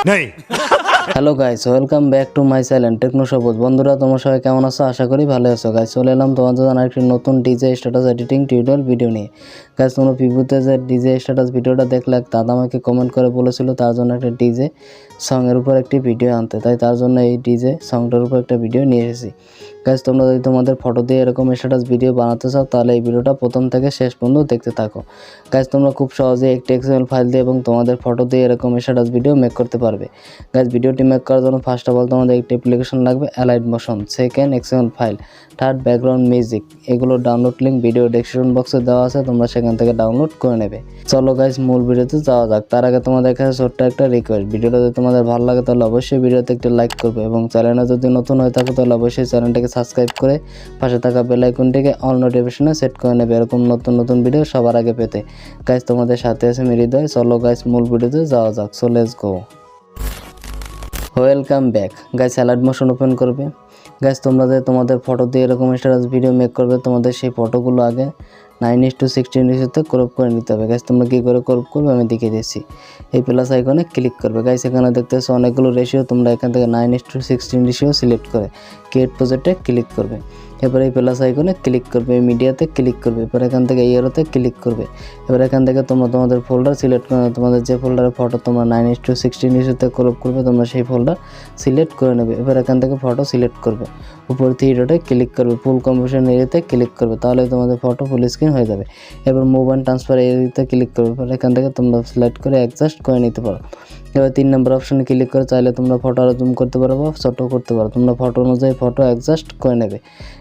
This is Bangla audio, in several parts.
नहीं। Hello guys, welcome back to my channel techno Sobuj. বন্ধুরা, তোমরা সবাই কেমন আছো? আশা করি ভালো আছো। গাইস, চলে এলাম তোমাদের জন্য একটি নতুন DJ status editing tutorial video নিয়ে। গাইস, তোমরা প্রিভিউতে যে ডিজে স্ট্যাটাস ভিডিওটা দেখলে, এক দাদা আমাকে কমেন্ট করে বলেছিল তার জন্য একটা ডিজে সঙের উপর একটি ভিডিও আনতে, তাই তার জন্য এই ডিজে সঙটার উপর একটা ভিডিও নিয়ে এসেছি। গাইস, তোমরা যদি তোমাদের ফটো দিয়ে এরকম স্ট্যাটাস ভিডিও বানাতে চাও তাহলে এই ভিডিওটা প্রথম থেকে শেষ পর্যন্ত দেখতে থাকো। গাইস, তোমরা খুব সহজেই একটি XML ফাইল দিয়ে এবং তোমাদের ফটো দিয়ে এরকম স্ট্যাটাস ভিডিও মেক করতে পারবে। গাইস, ভিডিওটি মেক করার জন্য ফার্স্ট অফ অল তোমাদের একটি অ্যাপ্লিকেশন লাগবে, allied motion. Second, XML file. Third, background music. এগুলোর ডাউনলোড লিঙ্ক ভিডিও ডেসক্রিপশন বক্সে দেওয়া আছে, তোমরা সেখান থেকে ডাউনলোড করে নেবে। চলো গাইস, মূল ভিডিওতে যাওয়া যাক। তার আগে তোমাদের কাছে ছোট্ট একটা রিকোয়েস্ট, ভিডিওটা যদি তোমাদের ভালো লাগে তাহলে অবশ্যই ভিডিওতে একটি লাইক করবে এবং চ্যানেলে যদি নতুন হয়ে থাকে তাহলে অবশ্যই চ্যানেলটাকে সাবস্ক্রাইব করে পাশে থাকা বেল আইকনটিকে অল নোটিফিকেশনে সেট করে নেবে এরকম নতুন নতুন ভিডিও সবার আগে পেতে। গাইস, তোমাদের সাথে আছে আমি হৃদয়। চলো গাইস, মূল ভিডিওতে যাওয়া যাক। So let's go. Welcome back. Guys, allied motion open করবে। গাইস, তোমরা যে তোমাদের ফটো দিয়ে এরকম স্ট্যাটাস ভিডিও মেক করবে, তোমাদের সেই ফটোগুলো আগে 9:16 রেশিওতে ক্রপ করে নিতে হবে। গাইস, তোমরা কী করে ক্রপ করবে আমি দেখিয়ে দিচ্ছি। এই প্লাস আইকনে ক্লিক করবে। গাইস, এখানে দেখতেছো অনেকগুলো রেশিও, তোমরা এখান থেকে 9:16 রেশিও সিলেক্ট করে ক্রিয়েট প্রজেক্টে ক্লিক করবে। এবার এই প্লাস আইকনে ক্লিক করবে, মিডিয়াতে ক্লিক করবে, এবার এখান থেকে ইয়েরোতে ক্লিক করবে। এবার এখান থেকে তোমরা তোমাদের ফোল্ডার সিলেক্ট করে, তোমাদের যে ফোল্ডারে ফটো তোমরা 9:16 রেশিওতে ক্রপ করবে তোমরা সেই ফোল্ডার সিলেক্ট করে নেবে। এবার এখান থেকে ফটো সিলেক্ট করবে, উপর থ্রি ডটে ক্লিক করবে, ফুল কম্পোজিশন এরিয়াতে ক্লিক করবে, তাহলে তোমাদের ফটো ফুল স্ক্রিন হয়ে যাবে। এবার মুভ অ্যান্ড ট্রান্সফার এরিয়াতে ক্লিক করবে, এবার এখান থেকে তোমরা সিলেক্ট করে অ্যাডজাস্ট করে নিতে পারো। এবার 3 নম্বর অপশানে ক্লিক করে চাইলে তোমরা ফটো আরও জুম করতে পারো বা ছোটো করতে পারো, তোমরা ফটো অনুযায়ী ফটো অ্যাডজাস্ট করে নেবে।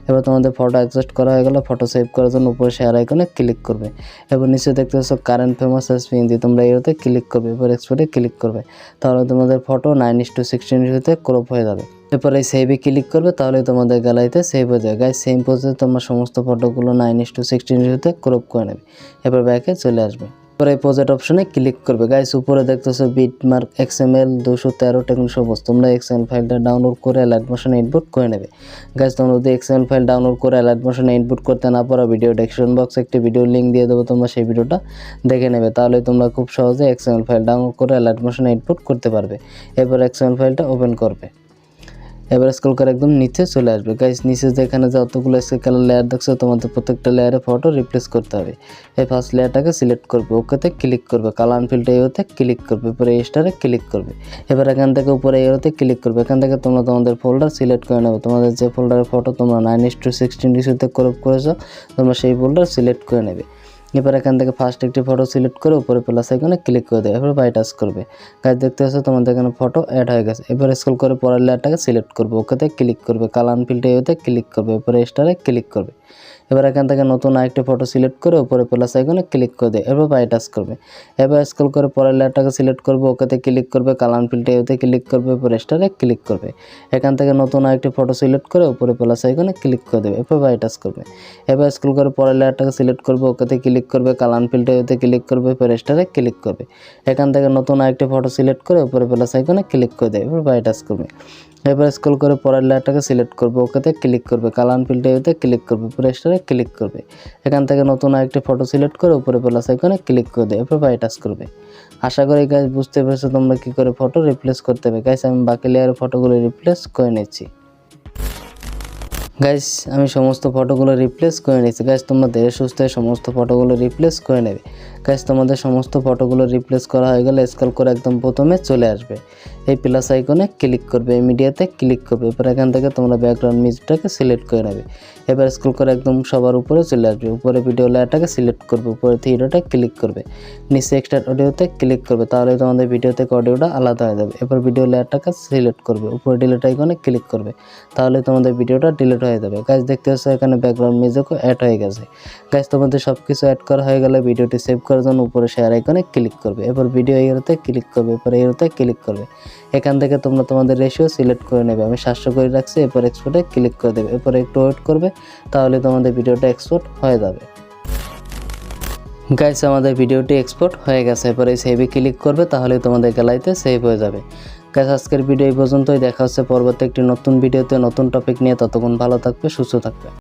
এবার তোমাদের ফটো অ্যাডজাস্ট করা হয়ে গেলে ফটো সেভ করার জন্য উপরে শেয়ার আইকনে ক্লিক করবে। এবার নিচে দেখতে পাচ্ছ কারেন্ট ফেমাস এসপিএনজি, তোমরা এরতে ক্লিক করবে, এবার এক্সপোর্টে ক্লিক করবে, তাহলে তোমাদের ফটো 9:16 রেশিওতে ক্রপ হয়ে যাবে। এরপরে সেভে ক্লিক করবে, তাহলে তোমাদের গ্যালারিতে সেভ হয়ে যাবে। গাইস, সেম প্রসেসে তোমরা সমস্ত ফটোগুলো 9:16 রেশিওতে ক্রপ করে নেবে। এবার ব্যাকে চলে আসবে, এরপরে এই প্রজেক্ট অপশনে ক্লিক করবে। গাইস, উপরে দেখতেছো মার্ক XML 213 টেকনো সবুজ, তোমরা XML ফাইলটা ডাউনলোড করে অ্যালাইট মোশনে ইনপুট করে নেবে। গাইস, তোমরা যদি XML ফাইল ডাউনলোড করে অ্যালাইট মোশনে ইনপুট করতে না পারো, ভিডিও ডেসক্রিপশন বক্সে একটি ভিডিও লিঙ্ক দিয়ে দেবো, তোমরা সেই ভিডিওটা দেখে নেবে, তাহলে তোমরা খুব সহজে XML ফাইল ডাউনলোড করে অ্যালাইট মোশনে ইনপুট করতে পারবে। এরপর XML ফাইলটা ওপেন করবে, এবার স্ক্রল করে একদম নিচে চলে আসবে। গাইস, নিচে যেখানে যতগুলো স্কেল কালার লেয়ার দেখছো তোমাদের প্রত্যেকটা লেয়ারে ফটো রিপ্লেস করতে হবে। এই ফার্স্ট লেয়ারটাকে সিলেক্ট করবে, ওকেতে ক্লিক করবে, কালার ফিল্টার এরোতে ক্লিক করবে, এরপরে স্টারে ক্লিক করবে। এবার এখান থেকে উপরে এরোতে ক্লিক করবে, এখান থেকে তোমরা তোমাদের ফোল্ডার সিলেক্ট করে নেবে, তোমাদের যে ফোল্ডারের ফটো তোমরা 9:16 রেশিওতে ক্রপ করেছো তোমরা সেই ফোল্ডার সিলেক্ট করে নেবে। এবার এখান থেকে ফার্স্ট একটি ফটো সিলেক্ট করে উপরে প্লাস আইকনে ক্লিক করে দেবে, এবার বাই টাচ করবে। গাইস, দেখতে পাচ্ছ তোমাদের এখানে ফটো অ্যাড হয়ে গেছে। এবার স্ক্রল করে পরের লেয়ারটাকে সিলেক্ট করবে, ওকেতে ক্লিক করবে, কালার ফিল্টার এতে ক্লিক করবে, এরপরে স্টারে ক্লিক করবে। এবার এখান থেকে নতুন আরেকটি ফটো সিলেক্ট করে উপরে প্লাস আইকনে ক্লিক করে দেবে, এবার বাই টাচ করবে। এবার স্ক্রল করে পরের লেয়ারটাকে সিলেক্ট করবে, ওকেতে ক্লিক করবে, কালার ফিল্টার এতে ক্লিক করবে, এরপরে স্টারে ক্লিক করবে। এখান থেকে নতুন আরেকটি ফটো সিলেক্ট করে উপরে প্লাস আইকনে ক্লিক করে দেবে, এরপর বাই টাচ করবে। এবার স্ক্রল করে পরের লেয়ারটাকে সিলেক্ট করবে, ওকেতে ক্লিক করবে, কালার ফিল্টার এতে ক্লিক করবে, এরপর স্টারে ক্লিক করবে। এখান থেকে নতুন আরেকটি ফটো সিলেক্ট করে উপরে প্লাস আইকনে ক্লিক করে দেবে, এরপর বাই টাচ করবে। এবার স্ক্রল করে পরের লেয়ারটাকে সিলেক্ট করবে, ওকেতে ক্লিক করবে, কালার ফিল্টার এতে ক্লিক করবে, এরপর স্টারে ক্লিক করবে। এখান থেকে নতুন আরেকটি ফটো সিলেক্ট করে উপরে প্লাস আইকনে ক্লিক করে দেবে, এরপর বাই টাচ করবে। আশা করি গাইস বুঝতে পেরেছো তোমরা কী করে ফটো রিপ্লেস করতে হবে। গাইস, আমি বাকি লেয়ারের ফটোগুলো রিপ্লেস করে নিচ্ছি। গাইস, আমি সমস্ত ফটোগুলো রিপ্লেস করে নিচ্ছি। গাইস, তোমরা ধীরে সুস্থে সমস্ত ফটোগুলো রিপ্লেস করে নেবে। গাইস, তোমাদের সমস্ত ফটোগুলো রিপ্লেস করা হয়ে গেলে স্ক্রল করে একদম প্রথমে চলে আসবে, এই প্লাস আইকনে ক্লিক করবে, এই মিডিয়াতে ক্লিক করবে, এরপর এখান থেকে তোমরা ব্যাকগ্রাউন্ড মিউজিকটাকে সিলেক্ট করে নেবে। এবার স্ক্রল করে একদম সবার উপরে চলে আসবে, উপরে ভিডিও লেয়ারটাকে সিলেক্ট করবে, উপরে থ্রি ডটে ক্লিক করবে, নিচে এক্সট্রাক্ট অডিওতে ক্লিক করবে, তাহলে তোমাদের ভিডিও থেকে অডিওটা আলাদা হয়ে যাবে। এরপর ভিডিও লেয়ারটাকে সিলেক্ট করবে, উপরে ডিলিট আইকনে ক্লিক করবে, তাহলে তোমাদের ভিডিওটা ডিলিট হয়ে যাবে। গাইস, দেখতে পাচ্ছ এখানে ব্যাকগ্রাউন্ড মিউজিকও অ্যাড হয়ে গেছে। গাইস, তোমাদের সব কিছু অ্যাড করা হয়ে গেলে ভিডিওটি সেভ করার জন্য উপরে শেয়ার আইকনে ক্লিক করবে, এরপর ভিডিও এরোতে ক্লিক করবে, এরপর এরোতে ক্লিক করবে। এখান থেকে তোমরা তোমাদের রেশিও সিলেক্ট করে নেবে, আমি 700 করে রাখছি, এরপর এক্সপোর্টে ক্লিক করে দেবে, এরপর একটু ওয়েট করবে, তাহলে তোমাদের ভিডিওটা এক্সপোর্ট হয়ে যাবে। গাইস, আমাদের ভিডিওটি এক্সপোর্ট হয়ে গেছে, এরপরে সেভে ক্লিক করবে, তাহলে তোমাদের গ্যালারিতে সেভ হয়ে যাবে। গাইস, আজকের ভিডিও এই পর্যন্তই, দেখা হচ্ছে পরবর্তী একটি নতুন ভিডিওতে নতুন টপিক নিয়ে। ততক্ষণ ভালো থাকবে, সুস্থ থাকবে।